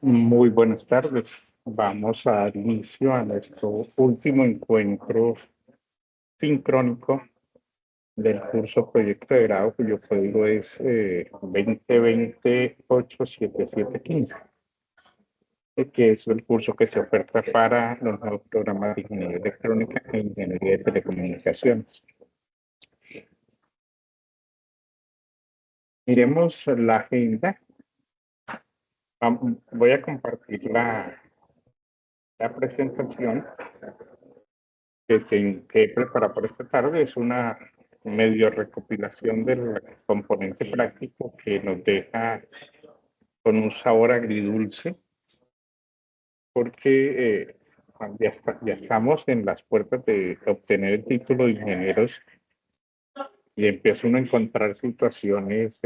Muy buenas tardes. Vamos a dar inicio a nuestro último encuentro sincrónico del curso Proyecto de Grado, cuyo código es 2020-87715, que es el curso que se oferta para los nuevos programas de Ingeniería Electrónica e Ingeniería de Telecomunicaciones. Miremos la agenda. Voy a compartir la presentación que he preparado para esta tarde. Es una medio recopilación del componente práctico que nos deja con un sabor agridulce, porque ya estamos en las puertas de obtener el título de ingenieros y empieza uno a encontrar situaciones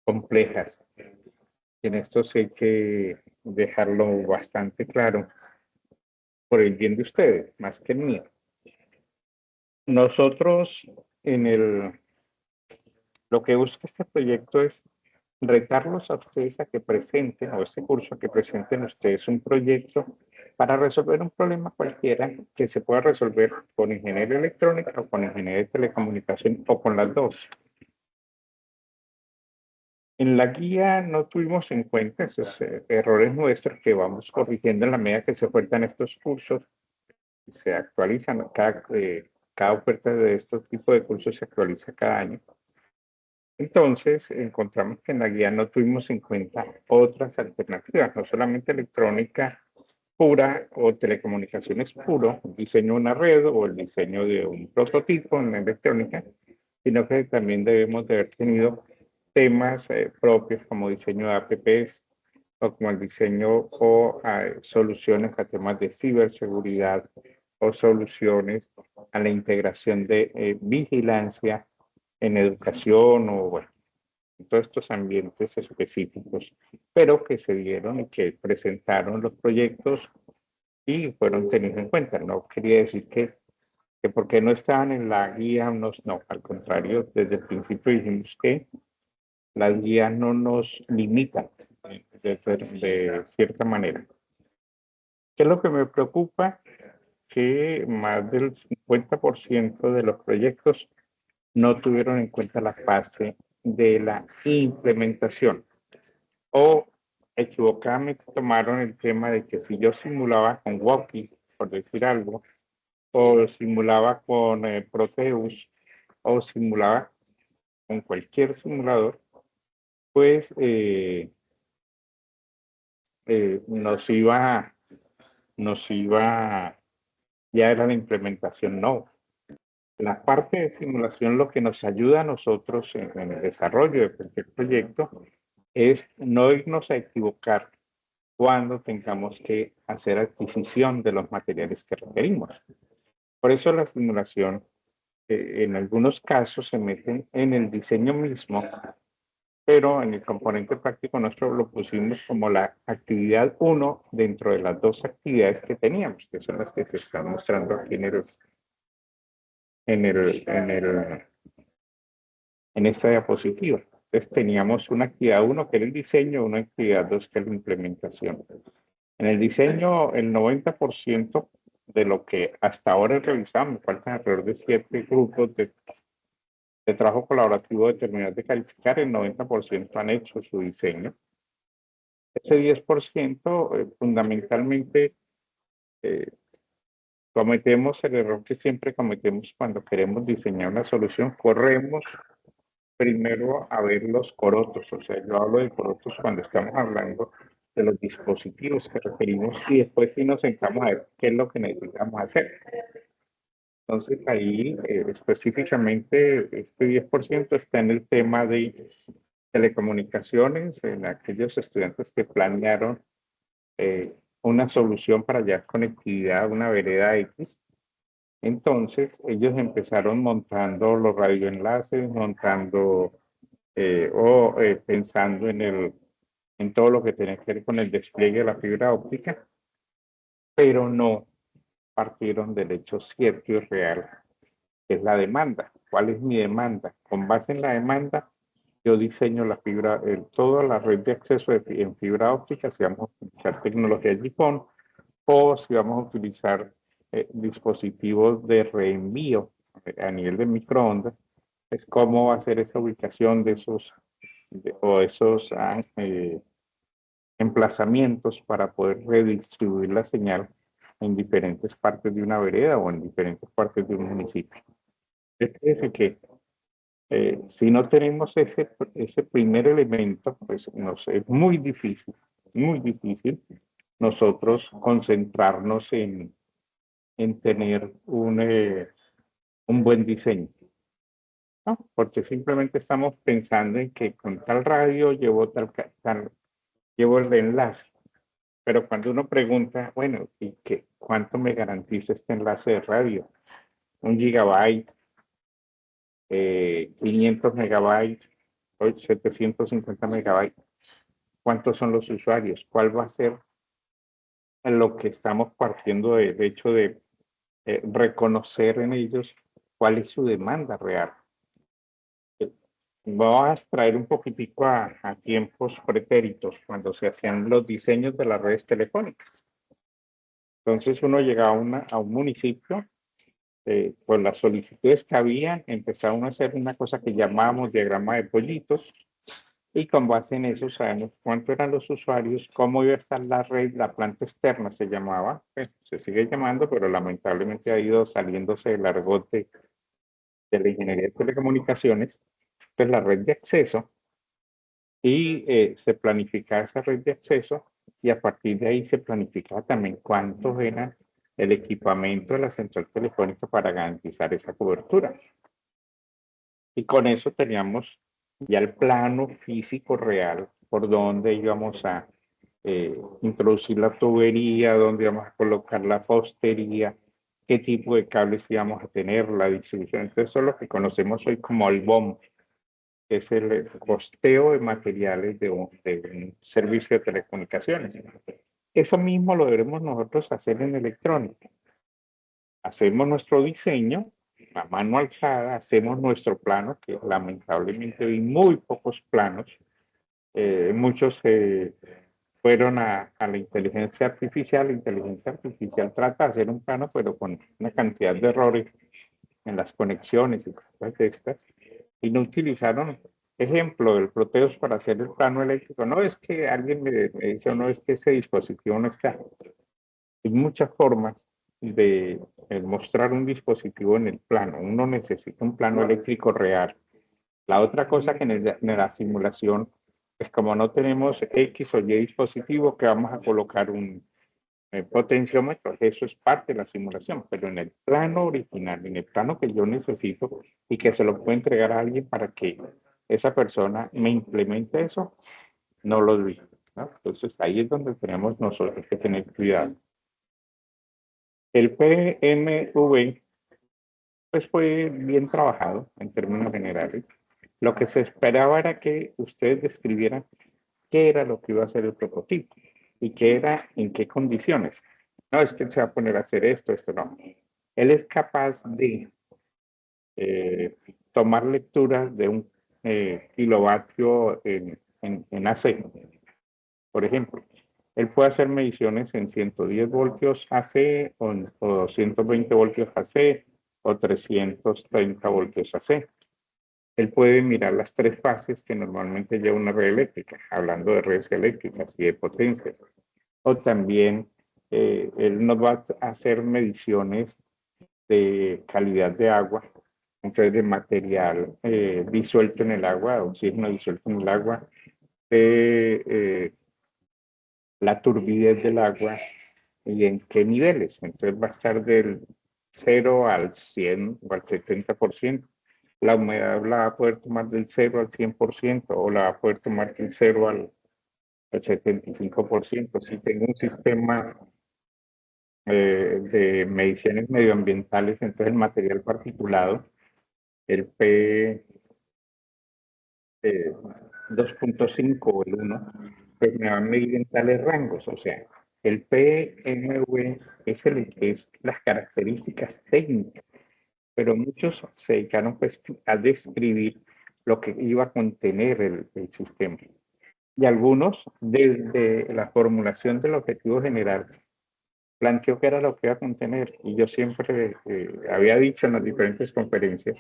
complejas. En esto sí hay que dejarlo bastante claro por el bien de ustedes, más que el mío. Nosotros en lo que busca este proyecto es retarlos a ustedes a que presenten, o este curso a que presenten ustedes un proyecto para resolver un problema cualquiera que se pueda resolver con ingeniería electrónica o con ingeniería de telecomunicación o con las dos. En la guía no tuvimos en cuenta esos errores nuestros que vamos corrigiendo en la medida que se ofertan estos cursos, se actualizan, cada oferta de estos tipos de cursos se actualiza cada año. Entonces, encontramos que en la guía no tuvimos en cuenta otras alternativas, no solamente electrónica pura o telecomunicaciones puro, el diseño de una red o el diseño de un prototipo en la electrónica, sino que también debemos de haber tenido temas propios como diseño de apps o como el diseño o soluciones a temas de ciberseguridad o soluciones a la integración de vigilancia en educación o bueno, todos estos ambientes específicos, pero que se dieron y que presentaron los proyectos y fueron tenidos en cuenta. No quería decir que porque no estaban en la guía, no, al contrario, desde el principio dijimos que las guías no nos limitan de cierta manera. ¿Qué es lo que me preocupa? Que más del 50% de los proyectos no tuvieron en cuenta la fase de la implementación. O equivocadamente tomaron el tema de que si yo simulaba con Walkie, por decir algo, o simulaba con Proteus, o simulaba con cualquier simulador, pues nos iba, ya era la implementación, no. La parte de simulación lo que nos ayuda a nosotros en el desarrollo de cualquier proyecto es no irnos a equivocar cuando tengamos que hacer adquisición de los materiales que requerimos. Por eso la simulación, en algunos casos, se mete en el diseño mismo, pero en el componente práctico nuestro lo pusimos como la actividad 1 dentro de las dos actividades que teníamos, que son las que se están mostrando aquí en, el, en, el, en esta diapositiva. Entonces teníamos una actividad 1 que era el diseño, una actividad 2 que es la implementación. En el diseño, el 90% de lo que hasta ahora realizamos, faltan alrededor de 7 grupos de trabajo colaborativo de terminar de calificar, el 90% han hecho su diseño. Ese 10% fundamentalmente eh, cometemos el error que siempre cometemos cuando queremos diseñar una solución, corremos primero a ver los corotos, o sea, yo hablo de corotos cuando estamos hablando de los dispositivos que requerimos y después sí nos sentamos a ver qué es lo que necesitamos hacer. Entonces ahí específicamente este 10% está en el tema de telecomunicaciones, en aquellos estudiantes que planearon una solución para hallar conectividad a una vereda X. Entonces ellos empezaron montando los radioenlaces, montando pensando en todo lo que tiene que ver con el despliegue de la fibra óptica, pero no partieron del hecho cierto y real, que es la demanda. ¿Cuál es mi demanda? Con base en la demanda, yo diseño la fibra, toda la red de acceso en fibra óptica, si vamos a utilizar tecnología GPON o si vamos a utilizar dispositivos de reenvío a nivel de microondas, es cómo va a ser esa ubicación de esos o esos emplazamientos para poder redistribuir la señal en diferentes partes de una vereda o en diferentes partes de un municipio. Es decir, que si no tenemos ese primer elemento, pues es muy difícil nosotros concentrarnos en tener un buen diseño, ¿no? Porque simplemente estamos pensando en que con tal radio llevo el enlace, pero cuando uno pregunta, bueno, ¿y cuánto me garantiza este enlace de radio? Un gigabyte, 500 megabytes, 750 megabytes. ¿Cuántos son los usuarios? ¿Cuál va a ser lo que estamos partiendo de hecho de reconocer en ellos cuál es su demanda real? Voy a traer un poquitico a tiempos pretéritos, cuando se hacían los diseños de las redes telefónicas. Entonces uno llegaba a un municipio, por las solicitudes que había, empezaba uno a hacer una cosa que llamábamos diagrama de pollitos, y con base en eso sabemos cuántos eran los usuarios, cómo iba a estar la red, la planta externa se llamaba, se sigue llamando, pero lamentablemente ha ido saliéndose del argot de la ingeniería de telecomunicaciones, pues la red de acceso, y se planificaba esa red de acceso, y a partir de ahí se planificaba también cuántos eran el equipamiento de la central telefónica para garantizar esa cobertura. Y con eso teníamos ya el plano físico real por donde íbamos a introducir la tubería, dónde íbamos a colocar la postería, qué tipo de cables íbamos a tener, la distribución. Entonces, eso es lo que conocemos hoy como el BOM, que es el costeo de materiales de un servicio de telecomunicaciones. Eso mismo lo debemos nosotros hacer en electrónica. Hacemos nuestro diseño a mano alzada, hacemos nuestro plano, que lamentablemente hay muy pocos planos, muchos fueron a la inteligencia artificial trata de hacer un plano, pero con una cantidad de errores en las conexiones y cosas de estas, y no utilizaron ejemplo del Proteus para hacer el plano eléctrico. No es que alguien me dijo, no es que ese dispositivo no está. Hay muchas formas de mostrar un dispositivo en el plano. Uno necesita un plano eléctrico real. La otra cosa que en la simulación, pues como no tenemos X o Y dispositivo, que vamos a colocar un potenciómetro, eso es parte de la simulación, pero en el plano original, en el plano que yo necesito y que se lo puedo entregar a alguien para que esa persona me implemente eso, no lo vi, ¿no? Entonces ahí es donde tenemos nosotros que tener cuidado. El PMV pues fue bien trabajado en términos generales. Lo que se esperaba era que ustedes describieran qué era lo que iba a ser el prototipo y qué era, en qué condiciones. No es que él se va a poner a hacer esto no. Él es capaz de tomar lecturas de un kilovatio en AC. Por ejemplo, él puede hacer mediciones en 110 voltios AC o 120 voltios AC o 330 voltios AC. Él puede mirar las tres fases que normalmente lleva una red eléctrica, hablando de redes eléctricas y de potencias. O también él nos va a hacer mediciones de calidad de agua, entonces de material disuelto en el agua, oxígeno disuelto en el agua, de la turbidez del agua y en qué niveles. Entonces va a estar del 0 al 100 o al 70%. La humedad la va a poder tomar del 0 al 100% o la va a poder tomar del 0 al 75%. Si tengo un sistema de mediciones medioambientales, entonces el material particulado, el P 2.5 o el 1, pues me va a medir en tales rangos. O sea, el PMV es el que es las características técnicas, pero muchos se dedicaron pues, a describir lo que iba a contener el sistema. Y algunos, desde la formulación del objetivo general, planteó que era lo que iba a contener. Y yo siempre había dicho en las diferentes conferencias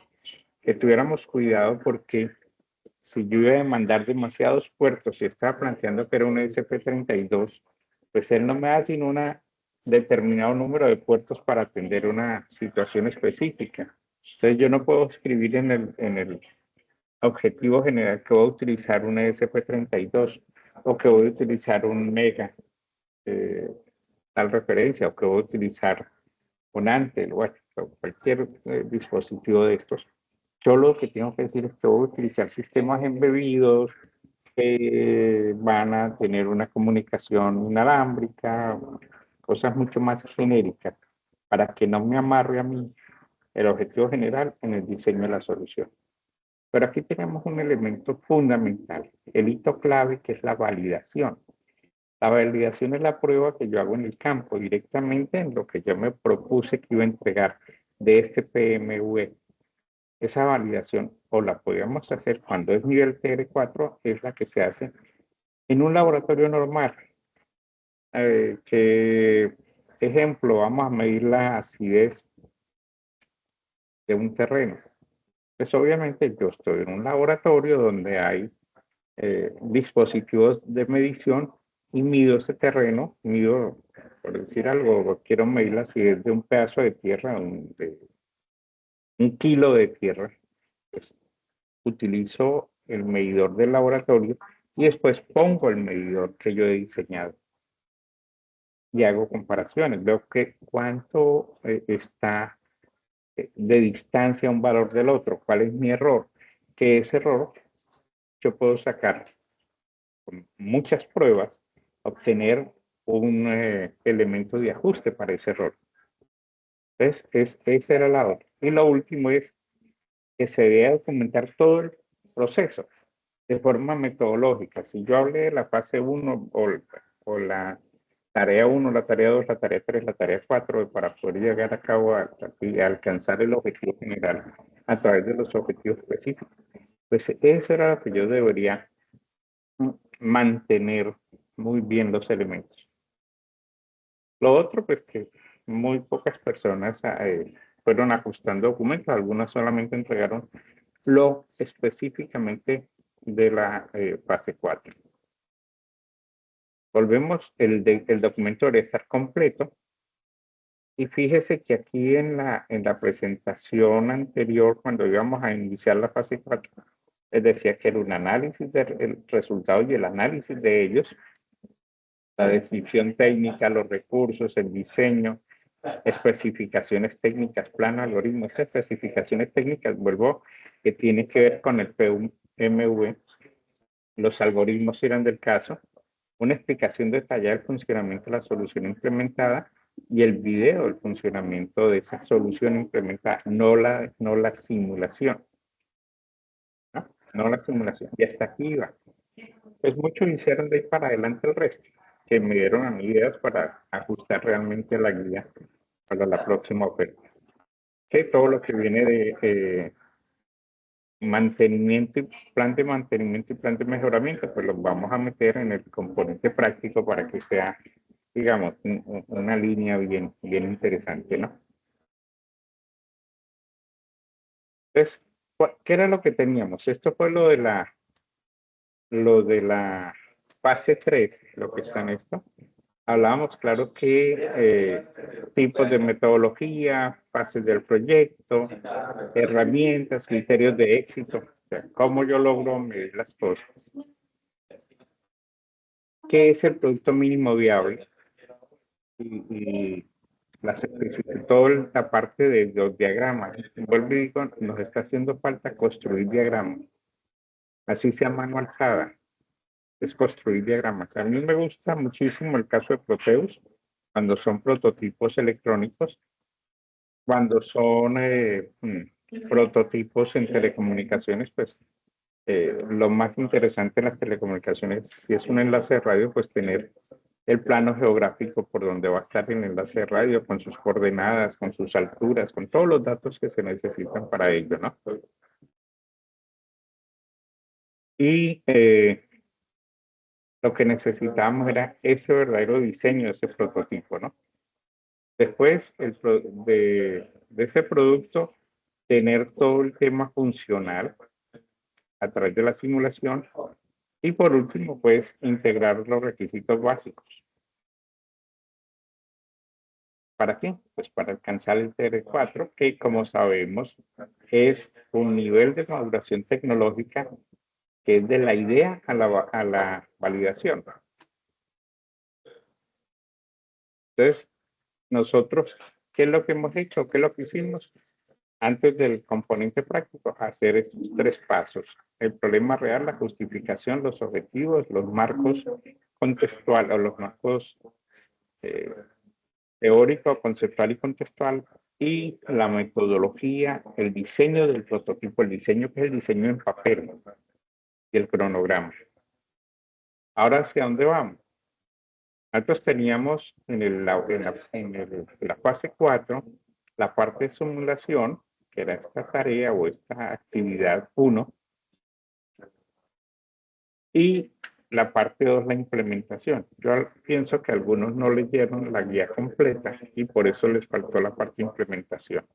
que tuviéramos cuidado porque si yo iba a demandar demasiados puertos y estaba planteando que era un SP32, pues él no me da sino un determinado número de puertos para atender una situación específica. Entonces yo no puedo escribir en el objetivo general que voy a utilizar un SP32 o que voy a utilizar un mega eh, tal referencia o que voy a utilizar un Antel, bueno, cualquier dispositivo de estos. Yo lo que tengo que decir es que voy a utilizar sistemas embebidos que van a tener una comunicación inalámbrica, cosas mucho más genéricas, para que no me amarre a mí el objetivo general en el diseño de la solución. Pero aquí tenemos un elemento fundamental, el hito clave, que es la validación. La validación es la prueba que yo hago en el campo, directamente en lo que yo me propuse que iba a entregar de este PMV. Esa validación, o la podríamos hacer cuando es nivel TR4, es la que se hace en un laboratorio normal. Ejemplo, vamos a medir la acidez de un terreno. Pues obviamente yo estoy en un laboratorio donde hay dispositivos de medición y mido ese terreno, mido, por decir algo, quiero medir la acidez de un pedazo de tierra, de un kilo de tierra, pues utilizo el medidor del laboratorio y después pongo el medidor que yo he diseñado y hago comparaciones, veo que cuánto está de distancia un valor del otro, cuál es mi error, que ese error yo puedo sacar con muchas pruebas, obtener un elemento de ajuste para ese error. Entonces, esa era la otra. Y lo último es que se debe documentar todo el proceso de forma metodológica. Si yo hablé de la fase 1 o la tarea 1, la tarea 2, la tarea 3, la tarea 4, para poder llegar a cabo y alcanzar el objetivo general a través de los objetivos específicos, pues eso era lo que yo debería mantener muy bien los elementos. Lo otro, pues que muy pocas personas fueron ajustando documentos, algunas solamente entregaron lo específicamente de la fase 4. Volvemos, el documento debería estar completo. Y fíjese que aquí en la presentación anterior, cuando íbamos a iniciar la fase 4, les decía que era un análisis del resultado y el análisis de ellos, la definición técnica, los recursos, el diseño, especificaciones técnicas, plan, algoritmo. Estas especificaciones técnicas, vuelvo, que tiene que ver con el PUMV, los algoritmos eran del caso, una explicación detallada del funcionamiento de la solución implementada y el video del funcionamiento de esa solución implementada, no la simulación, ¿no? No la simulación. Y hasta aquí iba. Pues muchos hicieron de ahí para adelante el resto, que me dieron a mí ideas para ajustar realmente la guía para la próxima oferta. Que todo lo que viene de mantenimiento, plan de mantenimiento y plan de mejoramiento, pues los vamos a meter en el componente práctico para que sea, digamos, una línea bien, bien interesante, ¿no? Entonces, ¿qué era lo que teníamos? Esto fue lo de la fase 3, lo que está en esto. Hablábamos, claro, que tipos de metodología, fases del proyecto, herramientas, criterios de éxito, o sea, cómo yo logro medir las cosas. ¿Qué es el producto mínimo viable? Y toda la parte de los diagramas. Vuelvo y digo, nos está haciendo falta construir diagramas. Así sea mano alzada, es construir diagramas. A mí me gusta muchísimo el caso de Proteus, cuando son prototipos electrónicos, cuando son prototipos en telecomunicaciones, pues lo más interesante en las telecomunicaciones, si es un enlace de radio, pues tener el plano geográfico por donde va a estar el enlace de radio, con sus coordenadas, con sus alturas, con todos los datos que se necesitan para ello, ¿no? Y lo que necesitábamos era ese verdadero diseño, ese prototipo, ¿no? Después de ese producto, tener todo el tema funcional a través de la simulación y por último, pues integrar los requisitos básicos. ¿Para qué? Pues para alcanzar el TR4, que como sabemos es un nivel de maduración tecnológica que es de la idea a la validación. Entonces, nosotros, ¿qué es lo que hemos hecho? ¿Qué es lo que hicimos? Antes del componente práctico, hacer estos 3 pasos. El problema real, la justificación, los objetivos, los marcos contextuales o los marcos teórico, conceptual y contextual, y la metodología, el diseño del prototipo, el diseño que es el diseño en papel y el cronograma. Ahora, ¿hacia dónde vamos? Nosotros teníamos en la fase 4 la parte de simulación, que era esta tarea o esta actividad 1, y la parte 2, la implementación. Yo pienso que algunos no leyeron la guía completa y por eso les faltó la parte de implementación,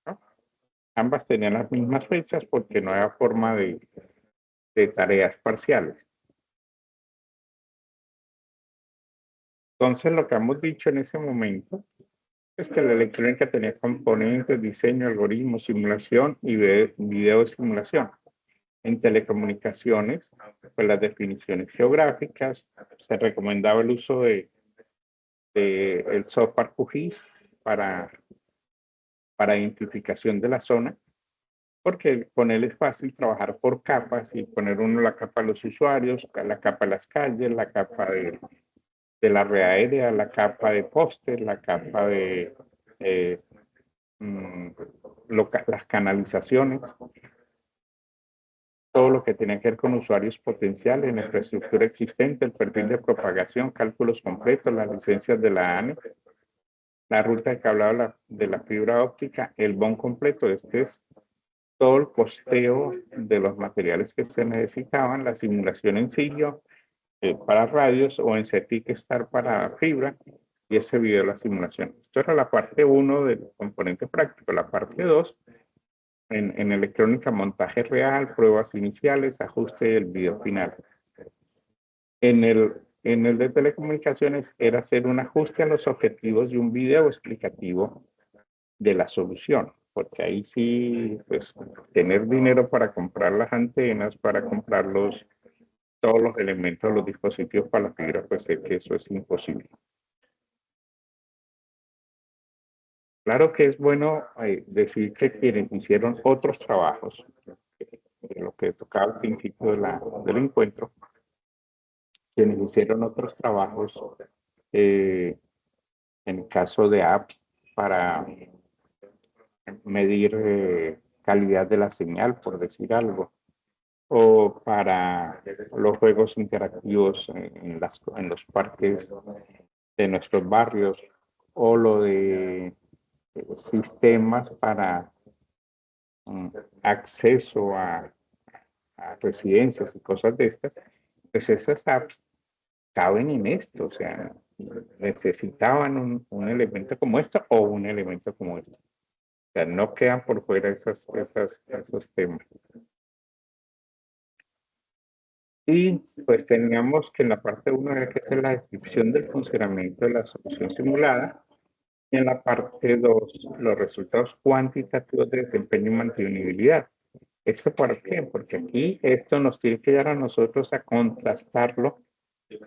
¿no? Ambas tenían las mismas fechas porque no había forma de tareas parciales. Entonces, lo que hemos dicho en ese momento es que la electrónica tenía componentes, diseño, algoritmos, simulación y video de simulación. En telecomunicaciones, pues las definiciones geográficas, se recomendaba el uso de el software QGIS para identificación de la zona, porque con él es fácil trabajar por capas y poner uno la capa de los usuarios, la capa de las calles, la capa de la red aérea, la capa de póster, la capa de eh, mm, las canalizaciones, todo lo que tenía que ver con usuarios potenciales, la infraestructura existente, el perfil de propagación, cálculos completos, las licencias de la ANE, la ruta de cableado de la fibra óptica, el BOM completo. Este es todo el costeo de los materiales que se necesitaban, la simulación en sitio para radios o en CTIC-STAR para fibra y ese video de la simulación. Esto era la parte 1 del componente práctico. La parte 2, en electrónica, montaje real, pruebas iniciales, ajuste del video final. En el de telecomunicaciones era hacer un ajuste a los objetivos y un video explicativo de la solución, porque ahí sí, pues, tener dinero para comprar las antenas, para comprar todos los elementos, los dispositivos para la fibra, pues sé que eso es imposible. Claro que es bueno decir que quienes hicieron otros trabajos, de lo que tocaba al principio del encuentro, quienes hicieron otros trabajos, en caso de apps para medir calidad de la señal, por decir algo, o para los juegos interactivos en los parques de nuestros barrios, o lo de sistemas para acceso a residencias y cosas de estas, pues esas apps caben en esto, o sea, necesitaban un elemento como esto o un elemento como este. O sea, no quedan por fuera esos temas. Y pues teníamos que en la parte 1 era que hacer la descripción del funcionamiento de la solución simulada y en la parte 2 los resultados cuantitativos de desempeño y mantenibilidad. ¿Esto para qué? Porque aquí esto nos tiene que dar a nosotros a contrastarlo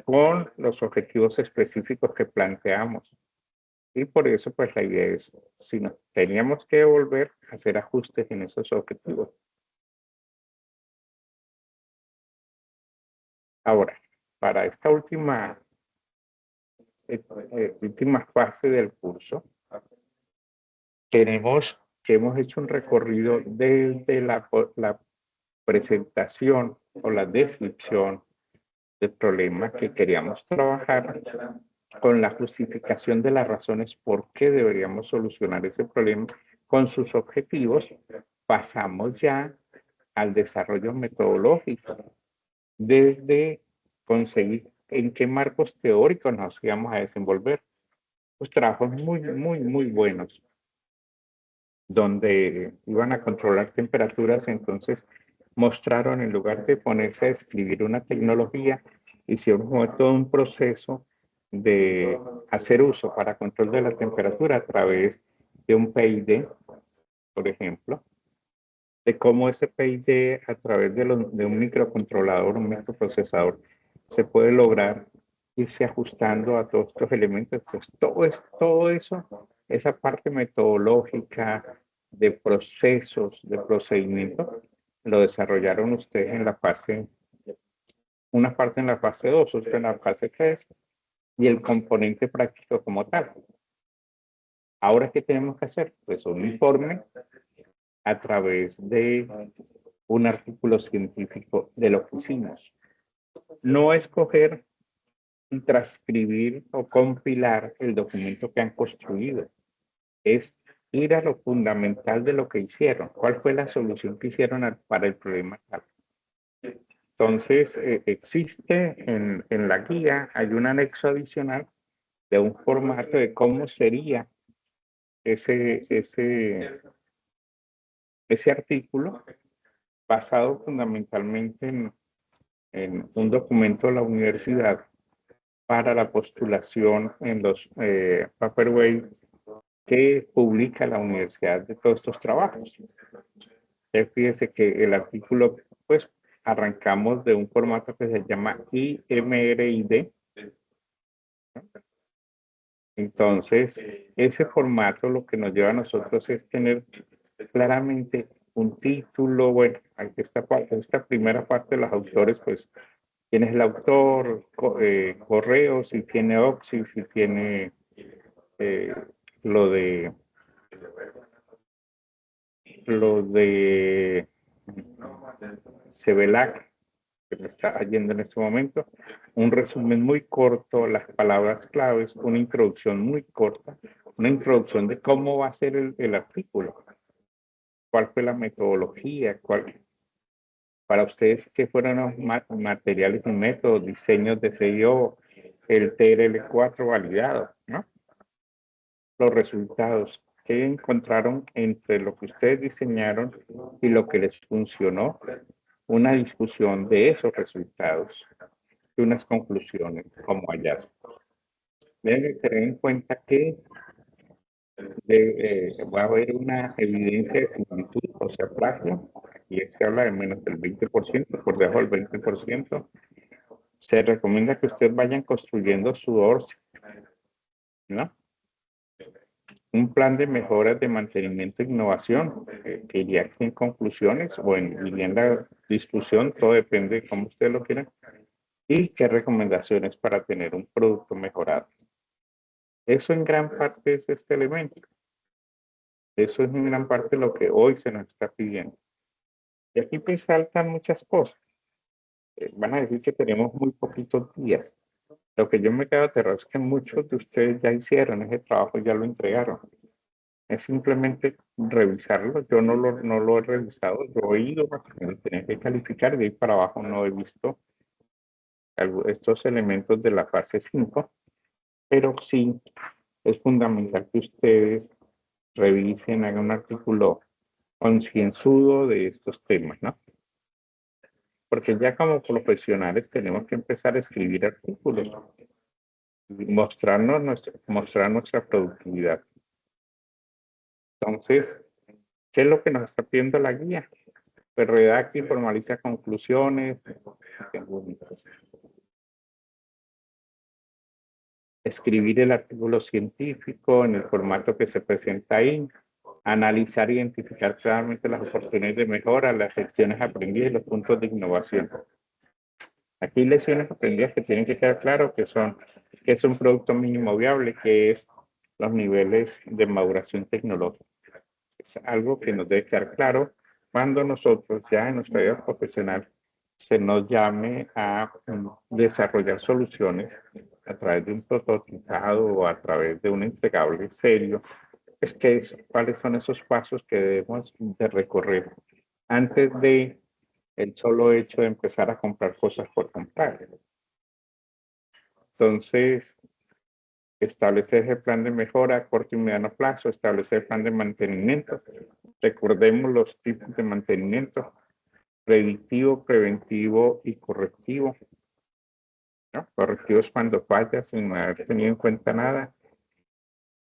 con los objetivos específicos que planteamos. Y por eso, pues la idea es, si no, teníamos que volver a hacer ajustes en esos objetivos. Ahora, para esta última fase del curso, tenemos que hemos hecho un recorrido desde la presentación o la descripción del problema que queríamos trabajar con la justificación de las razones por qué deberíamos solucionar ese problema con sus objetivos. Pasamos ya al desarrollo metodológico, desde conseguir en qué marcos teóricos nos íbamos a desenvolver. Pues trabajos muy buenos, donde iban a controlar temperaturas, entonces mostraron, en lugar de ponerse a escribir una tecnología, hicieron todo un proceso de hacer uso para control de la temperatura a través de un PID, por ejemplo, de cómo ese PID a través de un microcontrolador, un microprocesador, se puede lograr irse ajustando a todos estos elementos. Pues todo eso, esa parte metodológica de procesos, de procedimientos, lo desarrollaron ustedes en la fase, una parte en la fase 2, otra en la fase 3, y el componente práctico como tal. Ahora, ¿qué tenemos que hacer? Pues un informe a través de un artículo científico de lo que hicimos. No escoger y transcribir o compilar el documento que han construido. Es ir a lo fundamental de lo que hicieron. ¿Cuál fue la solución que hicieron para el problema tal? Entonces, existe en la guía, hay un anexo adicional de un formato de cómo sería ese artículo, basado fundamentalmente en un documento de la universidad para la postulación en los paperweights que publica la universidad de todos estos trabajos. Fíjese que el artículo, pues, arrancamos de un formato que se llama IMRID. Entonces, ese formato lo que nos lleva a nosotros es tener claramente un título. Bueno, aquí esta primera parte de los autores, pues, quién es el autor, correo, si tiene Oxy, si tiene eh, lo de Cebelac, que me está yendo en este momento, un resumen muy corto, las palabras claves, una introducción muy corta, una introducción de cómo va a ser el artículo, cuál fue la metodología, para ustedes qué fueron los materiales y métodos, diseños de CIO, el TRL4 validado, ¿no? Los resultados que encontraron entre lo que ustedes diseñaron y lo que les funcionó, una discusión de esos resultados y unas conclusiones como hallazgos. Deben tener en cuenta que va a haber una evidencia de similitud, o sea, plagio. Aquí se habla de menos del 20%, por debajo del 20%. Se recomienda que ustedes vayan construyendo su ORCID, ¿no? Un plan de mejoras de mantenimiento e innovación, que iría aquí en conclusiones o iría en la discusión, todo depende de cómo ustedes lo quieran, y qué recomendaciones para tener un producto mejorado. Eso en gran parte es este elemento. Eso es en gran parte lo que hoy se nos está pidiendo. Y aquí pues saltan muchas cosas. Van a decir que tenemos muy poquitos días. Lo que yo me quedo aterrado es que muchos de ustedes ya hicieron ese trabajo, ya lo entregaron. Es simplemente revisarlo. Yo no lo he revisado, yo he ido, me tenía que calificar, de ahí para abajo no he visto estos elementos de la fase 5, pero sí es fundamental que ustedes revisen, hagan un artículo concienzudo de estos temas, ¿no? Porque ya como profesionales tenemos que empezar a escribir artículos y mostrar nuestra productividad. Entonces, ¿qué es lo que nos está pidiendo la guía? Pues redacta y formaliza conclusiones, escribir el artículo científico en el formato que se presenta ahí, analizar e identificar claramente las oportunidades de mejora, las lecciones aprendidas y los puntos de innovación. Aquí lecciones aprendidas que tienen que quedar claro que es un producto mínimo viable, que es los niveles de maduración tecnológica. Es algo que nos debe quedar claro cuando nosotros ya en nuestra vida profesional se nos llame a desarrollar soluciones a través de un prototipado o a través de un entregable serio. ¿Cuáles son esos pasos que debemos de recorrer antes de el solo hecho de empezar a comprar cosas por comprar. Entonces, establecer el plan de mejora a corto y mediano plazo, establecer el plan de mantenimiento. Recordemos los tipos de mantenimiento: predictivo, preventivo y correctivo. ¿No? Correctivo es cuando falla sin haber tenido en cuenta nada.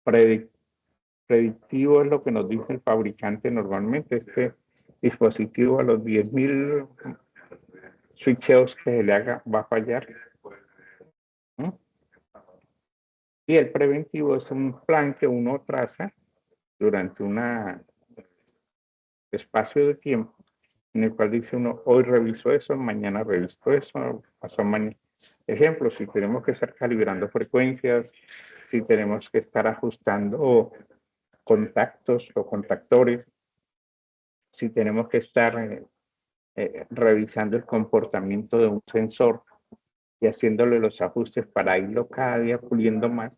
Predictivo es lo que nos dice el fabricante normalmente. Este dispositivo a los 10.000 switcheos que se le haga va a fallar. ¿No? Y el preventivo es un plan que uno traza durante un espacio de tiempo en el cual dice uno: hoy reviso eso, mañana reviso eso, pasó mañana. Ejemplo, si tenemos que estar calibrando frecuencias, si tenemos que estar ajustando contactos o contactores, si tenemos que estar revisando el comportamiento de un sensor y haciéndole los ajustes para irlo cada día puliendo más,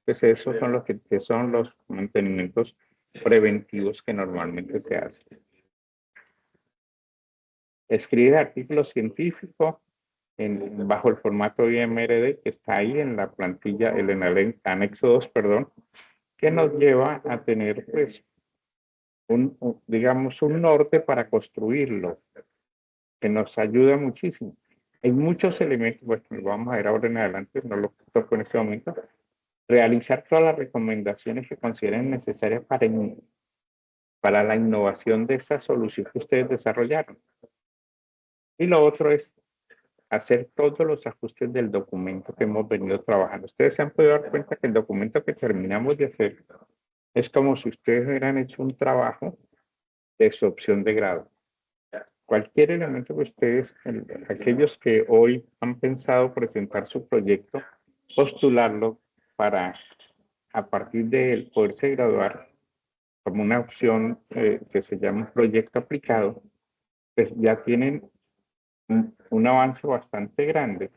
pues esos son los que son los mantenimientos preventivos que normalmente se hacen. Escribir artículos científicos bajo el formato IMRD que está ahí en la plantilla, en el anexo 2, perdón, que nos lleva a tener, pues, digamos, un norte para construirlo, que nos ayuda muchísimo. Hay muchos elementos, bueno, lo vamos a ver ahora en adelante, no lo toco en este momento. Realizar todas las recomendaciones que consideren necesarias para la innovación de esa solución que ustedes desarrollaron. Y lo otro es hacer todos los ajustes del documento que hemos venido trabajando. Ustedes se han podido dar cuenta que el documento que terminamos de hacer es como si ustedes hubieran hecho un trabajo de su opción de grado. Cualquier elemento que ustedes, aquellos que hoy han pensado presentar su proyecto, postularlo para, a partir de él, poderse graduar como una opción que se llama proyecto aplicado, pues ya tienen un avance bastante grande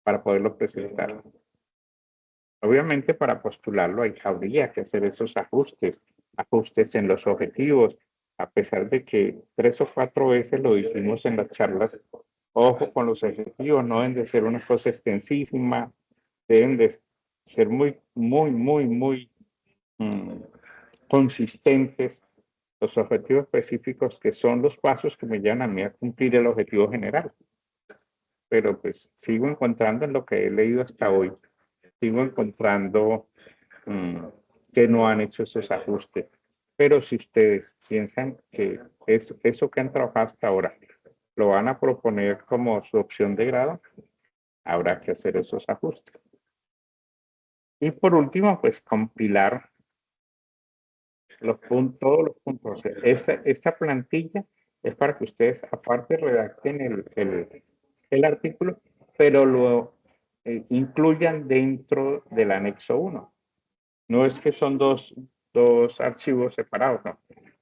para poderlo presentar. Obviamente, para postularlo habría que hacer esos ajustes en los objetivos, a pesar de que 3 o 4 veces lo dijimos en las charlas. Ojo con los objetivos, no deben de ser una cosa extensísima, deben de ser muy, muy, muy, muy consistentes los objetivos específicos, que son los pasos que me llevan a mí a cumplir el objetivo general. Pero pues sigo encontrando en lo que he leído hasta hoy, sigo encontrando que no han hecho esos ajustes. Pero si ustedes piensan que eso que han trabajado hasta ahora lo van a proponer como su opción de grado, habrá que hacer esos ajustes. Y por último, pues compilar todos los puntos. Esta plantilla es para que ustedes aparte redacten el artículo, pero lo incluyan dentro del anexo 1. No es que son dos archivos separados, no.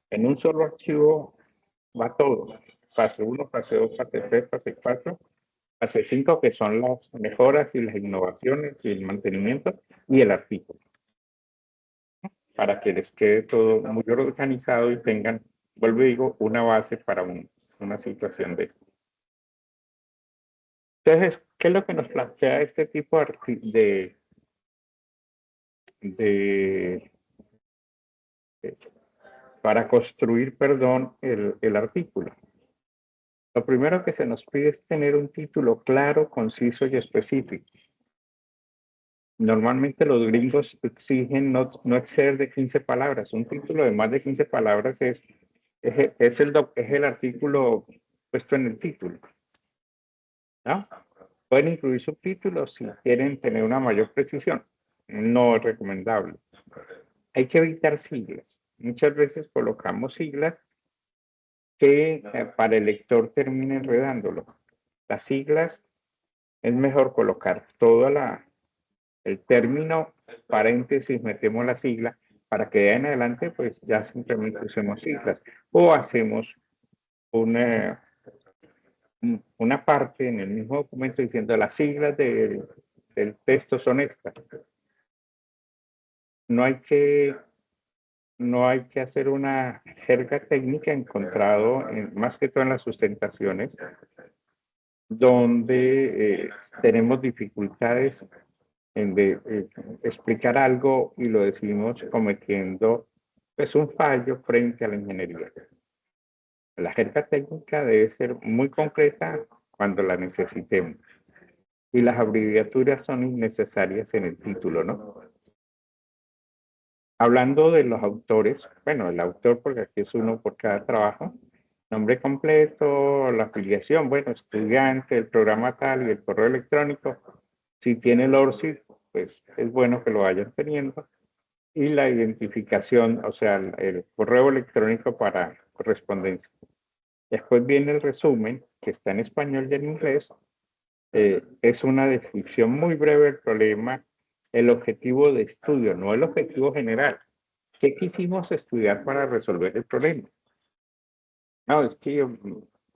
En un solo archivo va todo. Fase 1, fase 2, fase 3, fase 4, fase 5, que son las mejoras y las innovaciones y el mantenimiento, y el artículo, para que les quede todo muy organizado y tengan, vuelvo y digo, una base para una situación de esto. Entonces, ¿qué es lo que nos plantea este tipo para construir, perdón, el artículo? Lo primero que se nos pide es tener un título claro, conciso y específico. Normalmente los gringos exigen no exceder de 15 palabras. Un título de más de 15 palabras es el artículo puesto en el título, ¿no? Pueden incluir subtítulos si quieren tener una mayor precisión. No es recomendable. Hay que evitar siglas. Muchas veces colocamos siglas que para el lector termina enredándolo. Las siglas es mejor colocar todo el término, paréntesis, metemos la sigla, para que de ahí en adelante pues ya simplemente usemos siglas. O hacemos una parte en el mismo documento diciendo las siglas del texto son estas. No hay que no hay que hacer una jerga técnica encontrado más que todo en las sustentaciones, donde tenemos dificultades en explicar algo y lo decimos cometiendo pues un fallo frente a la ingeniería. La jerga técnica debe ser muy concreta cuando la necesitemos y las abreviaturas son innecesarias en el título, ¿no? Hablando de los autores, bueno, el autor, porque aquí es uno por cada trabajo, nombre completo, la afiliación, bueno, estudiante, el programa tal y el correo electrónico. Si tiene el ORCID, pues es bueno que lo vayan teniendo. Y la identificación, o sea, el correo electrónico para correspondencia. Después viene el resumen, que está en español y en inglés. Es una descripción muy breve del problema, el objetivo de estudio, no el objetivo general. ¿Qué quisimos estudiar para resolver el problema? No, es que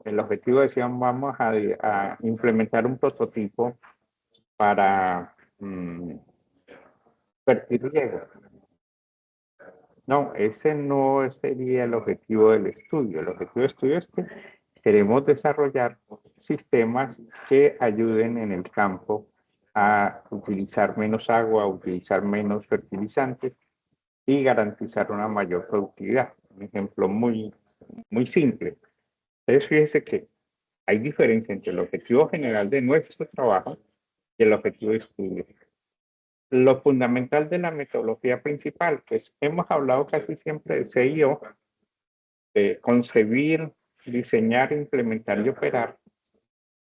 el objetivo decían, vamos a implementar un prototipo para vertir riego. No, ese no sería el objetivo del estudio. El objetivo del estudio es que queremos desarrollar sistemas que ayuden en el campo a utilizar menos agua, a utilizar menos fertilizantes y garantizar una mayor productividad. Un ejemplo muy simple. Entonces, fíjese que hay diferencia entre el objetivo general de nuestro trabajo y el objetivo de estudio. Lo fundamental de la metodología principal, pues hemos hablado casi siempre de CIO, de concebir, diseñar, implementar y operar.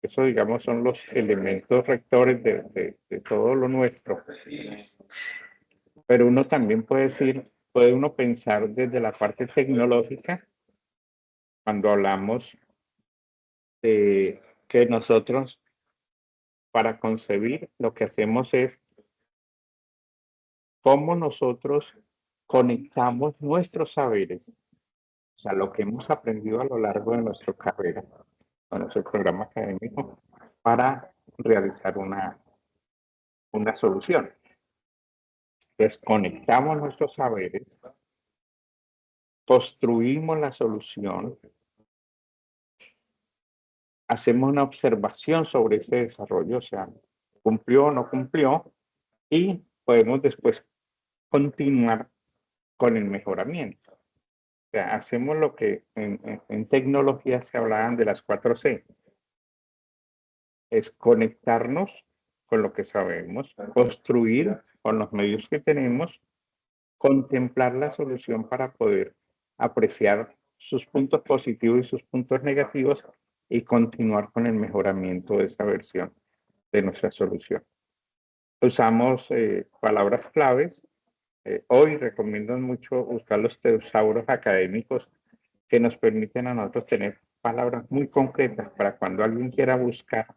Eso, digamos, son los elementos rectores de todo lo nuestro. Pero uno también puede decir, puede uno pensar desde la parte tecnológica, cuando hablamos de que nosotros, para concebir, lo que hacemos es cómo nosotros conectamos nuestros saberes, o sea, lo que hemos aprendido a lo largo de nuestra carrera, con nuestro programa académico, para realizar una solución. Desconectamos nuestros saberes, construimos la solución, hacemos una observación sobre ese desarrollo, o sea, cumplió o no cumplió, y podemos después continuar con el mejoramiento. O sea, hacemos lo que en tecnología se hablaban de las 4C, es conectarnos con lo que sabemos, construir con los medios que tenemos, contemplar la solución para poder apreciar sus puntos positivos y sus puntos negativos y continuar con el mejoramiento de esa versión de nuestra solución. Usamos palabras claves. Hoy recomiendo mucho buscar los tesauros académicos que nos permiten a nosotros tener palabras muy concretas para cuando alguien quiera buscar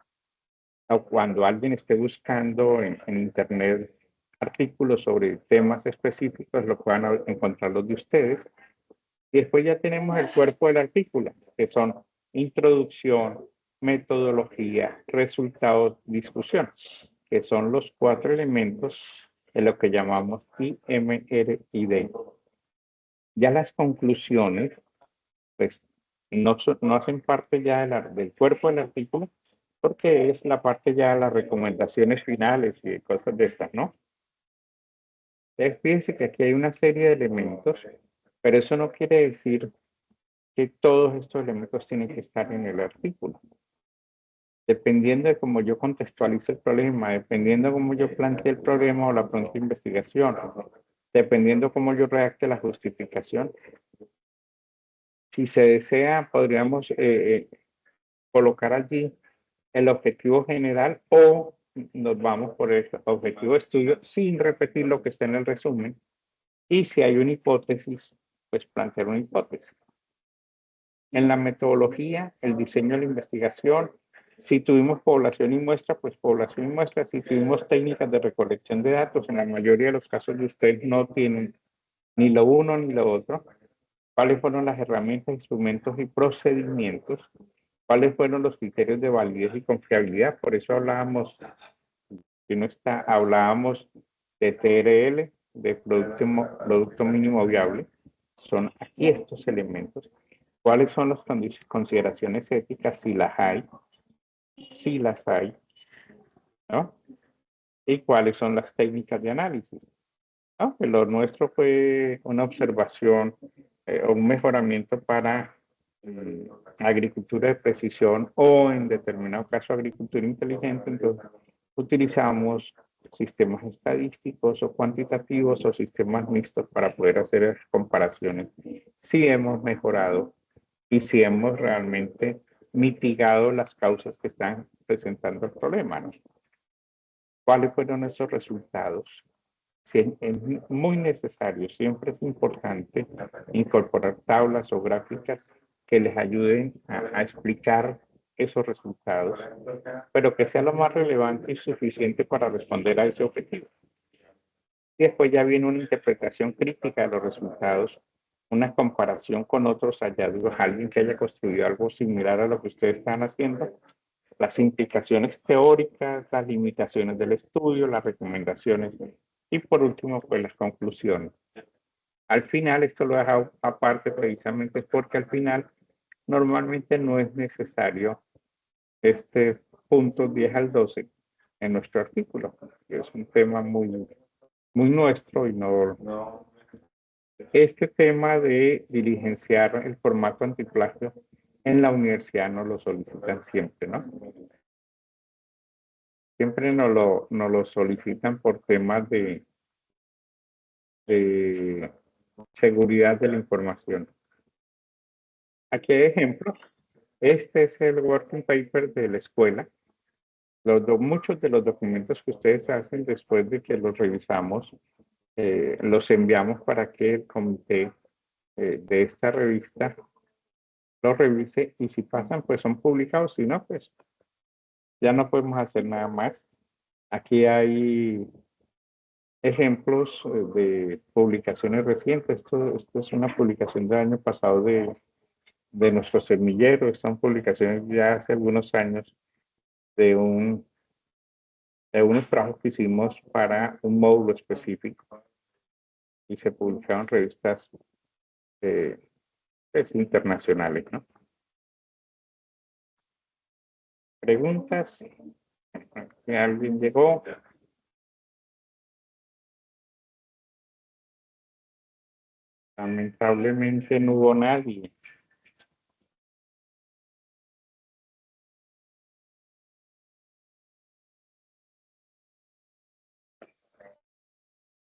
o cuando alguien esté buscando en Internet artículos sobre temas específicos, lo puedan encontrar los de ustedes. Y después ya tenemos el cuerpo del artículo, que son introducción, metodología, resultados, discusión, que son los 4 elementos de lo que llamamos IMRID. Ya las conclusiones, pues, no hacen parte ya del cuerpo del artículo, porque es la parte ya de las recomendaciones finales y de cosas de estas, ¿no? Entonces, fíjense que aquí hay una serie de elementos, pero eso no quiere decir que todos estos elementos tienen que estar en el artículo. Dependiendo de cómo yo contextualice el problema, dependiendo de cómo yo plantee el problema o la pronta investigación, dependiendo cómo yo redacte la justificación, si se desea, podríamos colocar allí el objetivo general o nos vamos por el objetivo de estudio sin repetir lo que está en el resumen. Y si hay una hipótesis, pues plantear una hipótesis. En la metodología, el diseño de la investigación, si tuvimos población y muestra, pues población y muestra. Si tuvimos técnicas de recolección de datos, en la mayoría de los casos de ustedes no tienen ni lo uno ni lo otro. ¿Cuáles fueron las herramientas, instrumentos y procedimientos? ¿Cuáles fueron los criterios de validez y confiabilidad? Por eso hablábamos, hablábamos de TRL, de producto mínimo viable, son aquí estos elementos. ¿Cuáles son las consideraciones éticas? Si las hay, si las hay, ¿no? Y cuáles son las técnicas de análisis, ¿no? Que lo nuestro fue una observación o un mejoramiento para agricultura de precisión o en determinado caso agricultura inteligente. Entonces utilizamos sistemas estadísticos o cuantitativos o sistemas mixtos para poder hacer comparaciones. Si hemos mejorado y si hemos realmente mitigado las causas que están presentando el problema, ¿no? ¿Cuáles fueron esos resultados? Es muy necesario, siempre es importante incorporar tablas o gráficas que les ayuden a explicar esos resultados, pero que sea lo más relevante y suficiente para responder a ese objetivo. Y después ya viene una interpretación crítica de los resultados, una comparación con otros hallazgos, alguien que haya construido algo similar a lo que ustedes están haciendo, las implicaciones teóricas, las limitaciones del estudio, las recomendaciones y por último, pues las conclusiones. Al final, esto lo he dejado aparte precisamente porque al final normalmente no es necesario este punto 10 al 12 en nuestro artículo, que es un tema muy, muy nuestro y no. Este tema de diligenciar el formato antiplagio en la universidad nos lo solicitan siempre, ¿no? Siempre nos lo solicitan por temas de seguridad de la información. Aquí hay ejemplos. Este es el working paper de la escuela. Muchos de los documentos que ustedes hacen después de que los revisamos, los enviamos para que el comité de esta revista los revise y si pasan, pues son publicados. Si no, pues ya no podemos hacer nada más. Aquí hay ejemplos de publicaciones recientes. Esto es una publicación del año pasado de nuestro semillero. Son publicaciones ya hace algunos años de unos trabajos que hicimos para un módulo específico y se publicaron en revistas pues, internacionales, ¿no? Preguntas. ¿Alguien llegó? Lamentablemente no hubo nadie.